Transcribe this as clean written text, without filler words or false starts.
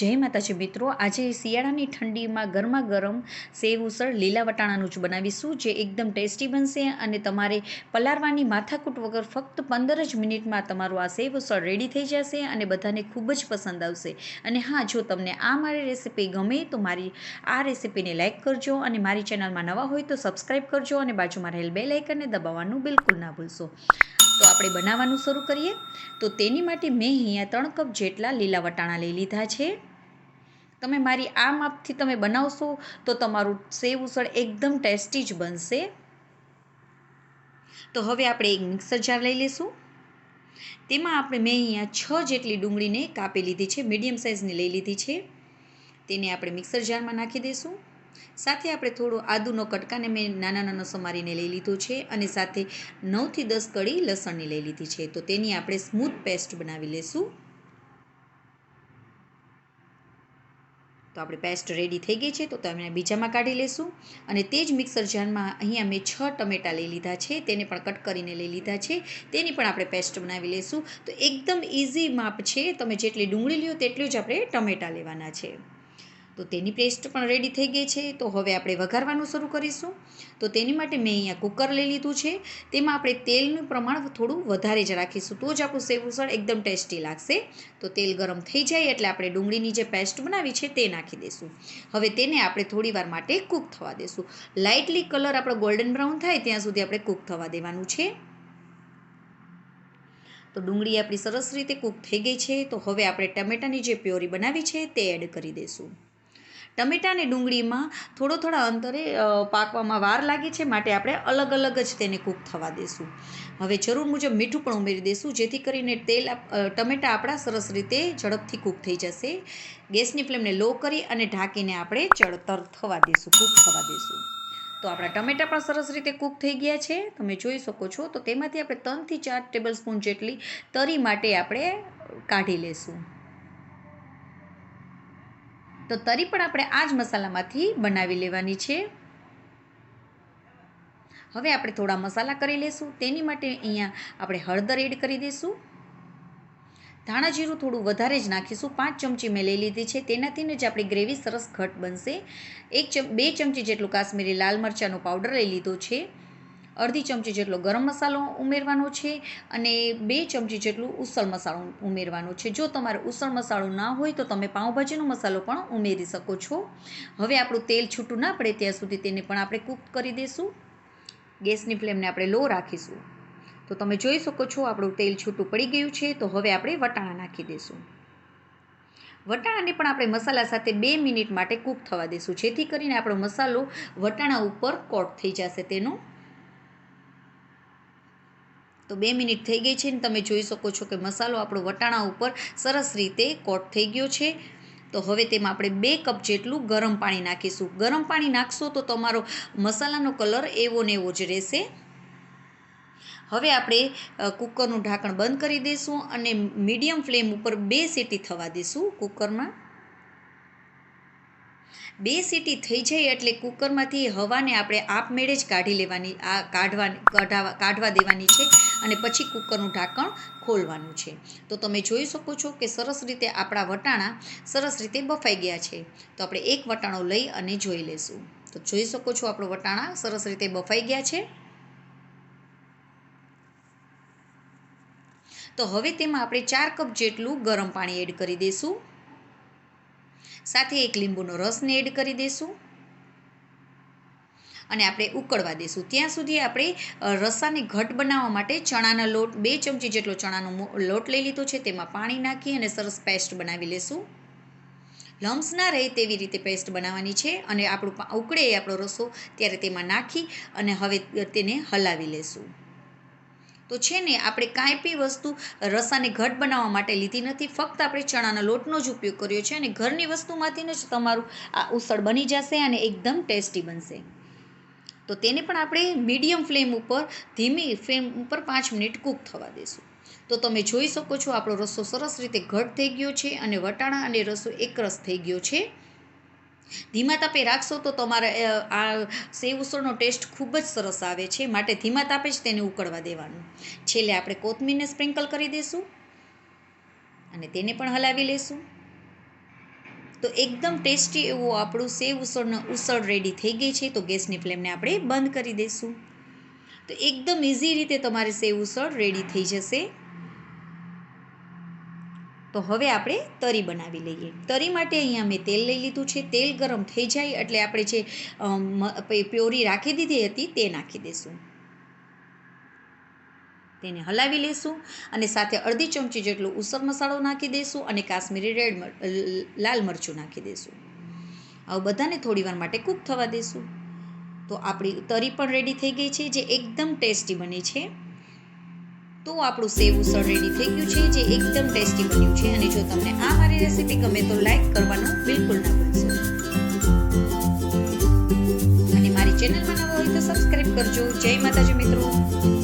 જય માતાજી મિત્રો, આજે શિયાળાની ઠંડીમાં ગરમા ગરમ સેવ ઉસળ લીલા વટાણાનું જ બનાવીશું, જે એકદમ ટેસ્ટી બનશે અને તમારે પલાળવાની માથાકૂટ વગર ફક્ત 15 જ મિનિટમાં તમારું આ સેવ ઉસળ રેડી થઈ જશે અને બધાને ખૂબ જ પસંદ આવશે. અને હા, જો તમને આ મારી રેસીપી ગમે તો મારી આ રેસીપીને લાઇક કરજો અને મારી ચેનલમાં નવા હોય તો સબસ્ક્રાઈબ કરજો અને બાજુમાં રહેલ બેલ આઇકનને દબાવવાનું બિલકુલ ના ભૂલશો. તો આપણે બનાવવાનું શરૂ કરીએ. તો તેની માટે મેં અહીંયા 3 કપ જેટલા લીલા વટાણા લઈ લીધા છે. તમે મારી આ માપથી તમે બનાવશો તો તમારું સેવ ઉસળ એકદમ ટેસ્ટી જ બનશે. તો હવે આપણે એક મિક્સર જાર લઈ લઈશું. તેમાં મેં અહીંયા 6 જેટલી ડુંગળીને કાપી લીધી છે, મીડિયમ સાઇઝની લઈ લીધી છે. તેને આપણે મિક્સર જારમાં નાખી દઈશું. સાથે આપણે થોડો આદુનો કટકાને મેં નાના સમારીને લઈ લીધો છે અને સાથે 9 થી 10 કળી લસણની લઈ લીધી છે. તો તેની આપણે સ્મૂથ પેસ્ટ બનાવી લઈશું. તો આપણી પેસ્ટ રેડી થઈ ગઈ છે. તો તમે બીજામાં કાઢી લેશું અને તે જ મિક્સર જારમાં અહીંયા મેં 6 ટમેટાં લઈ લીધા છે, તેને પણ કટ કરીને લઈ લીધા છે. તેની પણ આપણે પેસ્ટ બનાવી લઈશું. તો એકદમ ઇઝી માપ છે, તમે જેટલી ડુંગળી લ્યો તેટલું જ આપણે ટમેટાં લેવાના છે. તો તેની પેસ્ટ પણ રેડી થઈ ગઈ છે. તો હવે આપણે વઘારવાનું શરૂ કરીશું. તો તેની માટે મેં અહીંયા કુકર લઈ લીધું છે. તેમાં આપણે તેલનું પ્રમાણ થોડું વધારે જ રાખીશું, તો જ આપણું સેવ ઉસળ એકદમ ટેસ્ટી લાગશે. તો તેલ ગરમ થઈ જાય એટલે આપણે ડુંગળીની જે પેસ્ટ બનાવી છે તે નાખી દઈશું. હવે તેને આપણે થોડી વાર માટે કૂક થવા દઈશું. લાઇટલી કલર આપણો ગોલ્ડન બ્રાઉન થાય ત્યાં સુધી આપણે કૂક થવા દેવાનું છે. તો ડુંગળી આપણી સરસ રીતે કૂક થઈ ગઈ છે. તો હવે આપણે ટમેટાની જે પ્યોરી બનાવી છે તે એડ કરી દઈશું. ટમેટાં અને ડુંગળીમાં થોડા અંતરે પાકવામાં વાર લાગે છે, માટે આપણે અલગ અલગ જ તેને કૂક થવા દઈશું. હવે જરૂર મુજબ મીઠું પણ ઉમેરી દઈશું, જેથી કરીને ટમેટાં આપણા સરસ રીતે ઝડપથી કૂક થઈ જશે. ગેસની ફ્લેમને લો કરી અને ઢાંકીને આપણે ચડતર થવા દઈશું, કૂક થવા દઈશું. તો આપણા ટમેટાં પણ સરસ રીતે કૂક થઈ ગયા છે, તમે જોઈ શકો છો. તો તેમાંથી આપણે 3 થી 4 ટેબલ સ્પૂન જેટલી તરી માટે આપણે કાઢી લઈશું. તો તરી પણ આપણે આ જ મસાલામાંથી બનાવી લેવાની છે. હવે આપણે થોડા મસાલા કરી લઈશું. તેની માટે અહીંયા આપણે હળદર એડ કરી દઈશું. ધાણા જીરું થોડું વધારે જ નાખીશું, 5 ચમચી મેં લઈ લીધી છે. તેનાથી જ આપણી ગ્રેવી સરસ ઘટ બનશે. 2 ચમચી જેટલું કાશ્મીરી લાલ મરચાંનો પાવડર લઈ લીધો છે. અડધી ચમચી જેટલો ગરમ મસાલો ઉમેરવાનો છે અને 2 ચમચી જેટલું ઉસળ મસાલો ઉમેરવાનો છે. જો તમારે ઉસળ મસાલો ના હોય તો તમે પાઉંભાજીનો મસાલો પણ ઉમેરી શકો છો. હવે આપણું તેલ છૂટું ના પડે ત્યાં સુધી તેને પણ આપણે કૂક કરી દઈશું. ગેસની ફ્લેમને આપણે લો રાખીશું. તો તમે જોઈ શકો છો આપણું તેલ છૂટું પડી ગયું છે. તો હવે આપણે વટાણા નાખી દઈશું. વટાણાને પણ આપણે મસાલા સાથે 2 મિનિટ માટે કૂક થવા દઈશું, જેથી કરીને આપણો મસાલો વટાણા ઉપર કોટ થઈ જશે તેનો. તો 2 મિનિટ થઈ ગઈ છે અને તમે જોઈ શકો છો કે મસાલો આપણો વટાણા ઉપર સરસ રીતે કોટ થઈ ગયો છે. તો હવે તેમાં આપણે 2 કપ જેટલું ગરમ પાણી નાખીશું. ગરમ પાણી નાખશો તો તમારો મસાલાનો કલર એવો ને એવો જ રહેશે. હવે આપણે કુકરનું ઢાંકણ બંધ કરી દઈશું અને મીડિયમ ફ્લેમ ઉપર 2 સીટી થવા દઈશું કુકરમાં. 2 સીટી થઈ જાય એટલે કુકરમાંથી હવાને આપણે આપમેળે જ કાઢી લેવાની, કાઢવા દેવાની છે અને પછી કુકરનું ઢાંકણ ખોલવાનું છે. તો તમે જોઈ શકો છો કે સરસ રીતે આપણા વટાણા સરસ રીતે બફાઈ ગયા છે. તો આપણે એક વટાણો લઈ અને જોઈ લઈશું. તો જોઈ શકો છો આપણો વટાણા સરસ રીતે બફાઈ ગયા છે. તો હવે તેમાં આપણે 4 કપ જેટલું ગરમ પાણી એડ કરી દઈશું. સાથે 1 લીંબુનો રસને એડ કરી દઈશું અને આપણે ઉકળવા દઈશું. ત્યાં સુધી આપણે રસાને ઘટ બનાવવા માટે ચણાનો લોટ 2 ચમચી જેટલો ચણાનો લોટ લઈ લીધો છે, તેમાં પાણી નાખી અને સરસ પેસ્ટ બનાવી લઈશું. લમ્સ ના રહે તેવી રીતે પેસ્ટ બનાવવાની છે અને આપણું ઉકળે આપણો રસો ત્યારે તેમાં નાખી અને હવે તેને હલાવી લઈશું. તો છે ને, આપણે કાંઈ બી વસ્તુ રસાને ઘટ બનાવવા માટે લીધી નથી, ફક્ત આપણે ચણાના લોટનો જ ઉપયોગ કર્યો છે અને ઘરની વસ્તુમાંથી જ તમારું આ ઉસળ બની જશે અને એકદમ ટેસ્ટી બનશે. તો તેને પણ આપણે મીડિયમ ફ્લેમ ઉપર, ધીમી ફ્લેમ ઉપર 5 મિનિટ કૂક થવા દઈશું. તો તમે જોઈ શકો છો આપણો રસો સરસ રીતે ઘટ થઈ ગયો છે અને વટાણા અને રસો એકરસ થઈ ગયો છે. ધીમા તાપે રાખશો તો તમારે આ સેવ ઉસળનો ટેસ્ટ ખૂબ જ સરસ આવે છે, માટે ધીમા તાપે જ તેને ઉકળવા દેવાનું. છેલ્લે આપણે કોથમીરને સ્પ્રિંકલ કરી દઈશું અને તેને પણ હલાવી લઈશું. તો એકદમ ટેસ્ટી એવું આપણું સેવ ઉસળ રેડી થઈ ગઈ છે. તો ગેસની ફ્લેમને આપણે બંધ કરી દઈશું. તો એકદમ ઇઝી રીતે તમારે સેવ ઉસળ રેડી થઈ જશે. તો હવે આપણે તરી બનાવી લઈએ. તરી માટે અહીંયા મેં તેલ લઈ લીધું છે. તેલ ગરમ થઈ જાય એટલે આપણે જે પ્યોરી રાખી દીધી હતી તે નાખી દઈશું. તેને હલાવી લઈશું અને સાથે અડધી ચમચી જેટલો ઉસળ મસાલો નાખી દઈશું અને કાશ્મીરી લાલ મરચું નાખી દઈશું. હવે બધાને થોડીવાર માટે કૂક થવા દઈશું. તો આપણી તરી પણ રેડી થઈ ગઈ છે, જે એકદમ ટેસ્ટી બની છે. તો આપણું સેવ ઉસળ રેડી થઈ ગયું છે, જે એકદમ ટેસ્ટી બન્યું છે. અને જો તમને આ મારી રેસીપી ગમે તો લાઈક કરવાનું બિલકુલ ના ભૂલશો. અને મારી ચેનલમાં નવા હોય તો સબસ્ક્રાઈબ કરજો. જય માતાજી મિત્રો.